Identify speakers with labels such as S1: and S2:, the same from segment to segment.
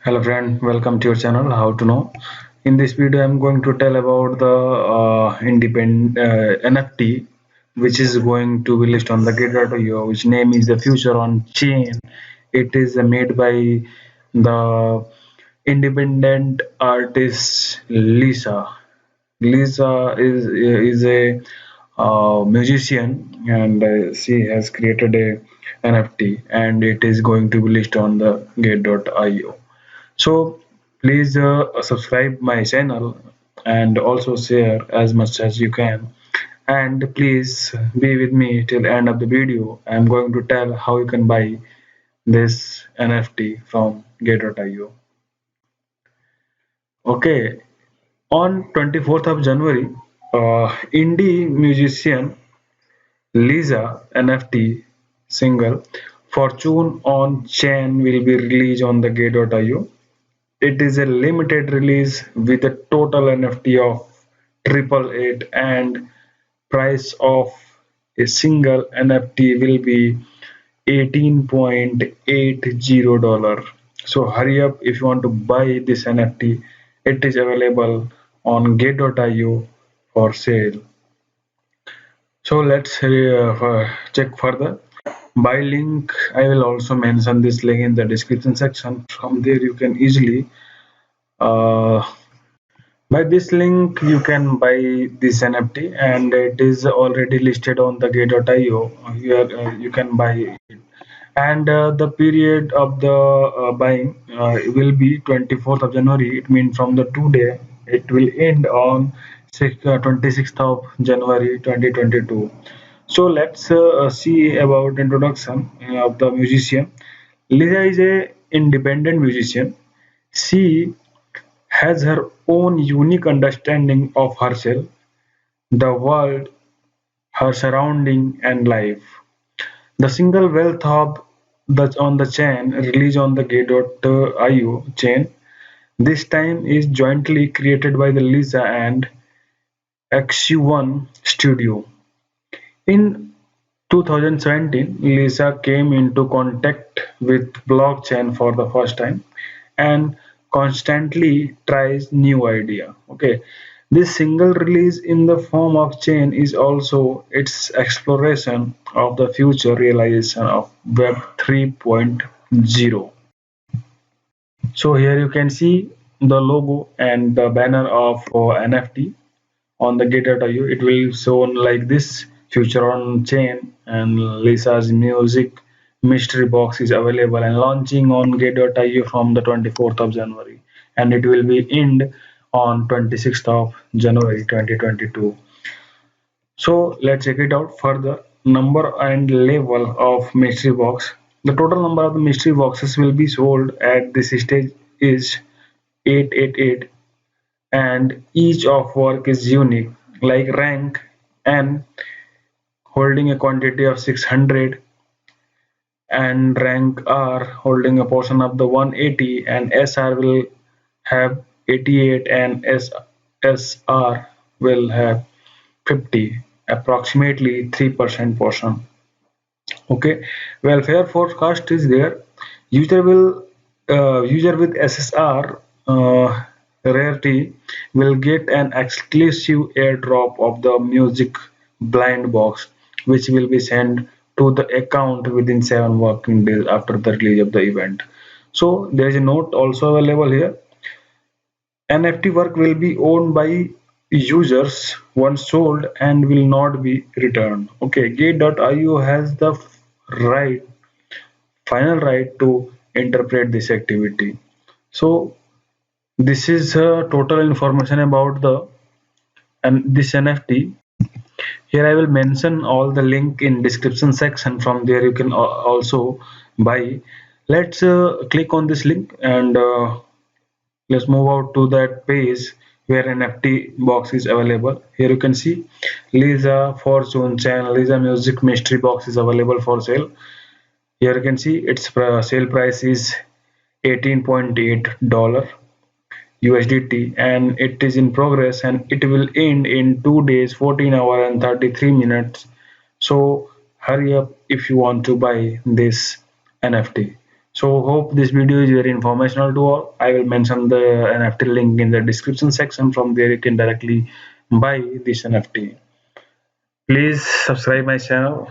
S1: Hello friend, welcome to your channel How to Know. In this video I'm going to tell about the independent NFT which is going to be listed on the Gate.io, which name is the Future on Chain. It is made by the independent artist Liesa. Liesa is a musician, and she has created a NFT, and it is going to be listed on the Gate.io. So please subscribe my channel and also share as much as you can. And please be with me till the end of the video. I am going to tell how you can buy this NFT from Gate.io. Okay, on 24th of January, indie musician Liesa NFT single Fortune on Chain will be released on the Gate.io. It is a limited release with a total NFT of 888 and price of a single NFT will be $18.80. So hurry up if you want to buy this NFT. It is available on Gate.io for sale. So let's check further. Buy link. I will also mention this link in the description section. From there you can easily uh, by this link, you can buy this NFT, and it is already listed on the Gate.io. Here you can buy it, and the period of the buying will be 24th of January. It means from the today. It will end on 26th of January 2022. So let's see about introduction of the musician. Lisa is a independent musician. She has her own unique understanding of herself, the world, her surrounding, and life. The single wealth of the on the chain released on the Gate.io chain. This time is jointly created by the Liesa and Xu1 Studio. In 2017, Liesa came into contact with blockchain for the first time and constantly tries new idea. Okay, this single release in the form of chain is also its exploration of the future realization of Web 3.0. So here you can see the logo and the banner of NFT on the Gate.io. It will show like this: future on chain, and Lisa's music mystery box is available and launching on Gate.io from the 24th of January, and it will be end on 26th of January 2022. So let's check it out further. Number and level of mystery box. The total number of the mystery boxes will be sold at this stage is 888, and each of work is unique, like rank N holding a quantity of 600, and rank R holding a portion of the 180, and SR will have 88, and SR will have 50, approximately 3% portion. Okay, welfare forecast is there. User with SSR rarity will get an exclusive airdrop of the music blind box, which will be sent to the account within 7 working days after the release of the event. So there is a note also available here. NFT work will be owned by users once sold and will not be returned. Okay, Gate.io has the right final right to interpret this activity. So this is total information about the and this NFT. Here I will mention all the link in description section. From there you can also buy. Let's click on this link, and let's move out to that page where NFT box is available. Here you can see Lisa Fortune channel, Lisa Music Mystery Box is available for sale. Here you can see its sale price is $18.8 USDT, and it is in progress, and it will end in 2 days, 14 hours and 33 minutes. So hurry up if you want to buy this NFT. So hope this video is very informational to all. I will mention the NFT link in the description section. From there you can directly buy this NFT. Please subscribe my channel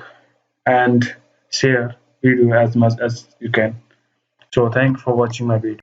S1: and share video as much as you can. So thanks for watching my video.